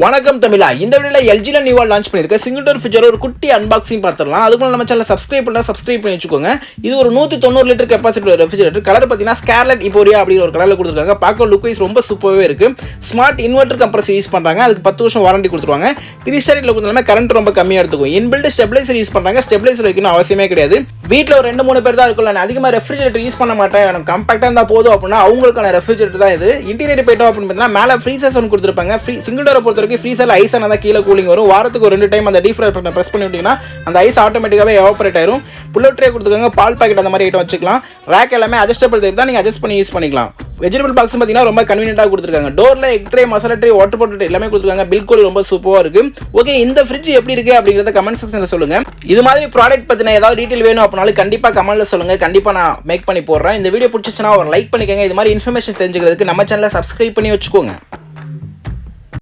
வணக்கம் தமிழா. இந்த வீடியோல எல்ஜில நியூவா லான்ச் பண்ணிருக்க சிங்கிள் டோர் ஃப்ரிட்ஜோட ஒரு குட்டி அன்பாக்சிங் பார்த்துடலாம். அதுக்கு நம்ம சேனலை சப்ஸ்கிரைப் பண்ணி வச்சுக்கோங்க. இது ஒரு 190 லிட்டர் கெப்பாசிட்டி ரெஃப்ரிஜரேட்டர். கலர் பார்த்தீங்கன்னா ஸ்கார்லெட் இப்போரியா அப்படிங்கிற ஒரு கலர்ல கொடுத்துருக்காங்க. பார்க்க லுக் வைஸ் ரொம்ப சூப்பராகவே இருக்கு. ஸ்மார்ட் இன்வெர்டர் கம்ப்ரஸர் யூஸ் பண்றாங்க. அதுக்கு 10 வருஷம் வாரண்டி கொடுத்துருவாங்க. 3 ஸ்டார் ரேட்ல கொடுத்தாலுமே கரண்ட் ரொம்ப கம்மியா எடுத்துக்கும். இன்பில்ட் ஸ்டெபிலைசர் யூஸ் பண்றாங்க. ஸ்டெபிலைசர் வைக்கணும் அவசியமே கிடையாது. வீட்டில் ஒரு 2-3 பேர் தான் இருக்கும். நான் அதிகமாக ரெஃப்ரிஜரேட்டர் யூஸ் பண்ண மாட்டேன், எனக்கு கம்பாக்டாக இருந்தால் போதும் அப்படின்னா அவங்களுக்கான ரெஃப்ரிஜரேட்டர் தான் இது. இன்டீரியர் போயிட்டோம் அப்படின்னு பார்த்தீங்கன்னா மேலே ஃப்ரீசர்ஸ் ஒன்று கொடுத்துருப்பாங்க. சிங்கிள் டோரை பொறுத்த வரைக்கும் ஃப்ரீசரில் ஐஸ் தான் கீழே கூலிங் வரும். வாரத்துக்கு ஒரு 2 டைம் அந்த டீப் ஃப்ரை ப்ரெஸ் பண்ணி விட்டீங்கன்னா அந்த ஐஸ் ஆட்டோமேட்டிக்காவே எவாபரேட் ஆயிரும். புல்லட் ட்ரே கொடுத்துருக்காங்க. பால் பாக்கெட் அந்த மாதிரி ஐட்டம் வச்சுக்கலாம். ரேக் எல்லாமே அட்ஜஸ்டபிள் டைப் தான், நீங்க அட்ஜஸ்ட் பண்ணி யூஸ் பண்ணிக்கலாம். வெஜிடபிள் பாக்ஸ் பார்த்தீங்கன்னா ரொம்ப கன்வீனியன்ட்டாக கொடுத்துருக்காங்க. டோரில் egg tray, masala tray, water bottle எல்லாமே கொடுத்துருக்காங்க. பில் கோட் ரொம்ப சூப்பராக இருக்கு. ஓகே, இந்த ஃப்ரிட்ஜ் எப்படி இருக்கு அப்படிங்கிறத கமெண்ட் செக்ஷனில் சொல்லுங்க. இது மாதிரி ப்ராடக்ட் பற்றின ஏதாவது டீட்டெயில் வேணும் அப்படின்னாலும் கண்டிப்பாக கமெண்ட்ல சொல்லுங்க. கண்டிப்பாக நான் மேக் பண்ணி போடுறேன். இந்த வீடியோ பிடிச்சிச்சுன்னா ஒரு லைக் பண்ணிக்கோங்க. இது மாதிரி இன்ஃபர்மேஷன் தெரிஞ்சுக்கிறதுக்கு நம்ம சேனலை சப்ஸ்கிரைப் பண்ணி வச்சுக்கோங்க.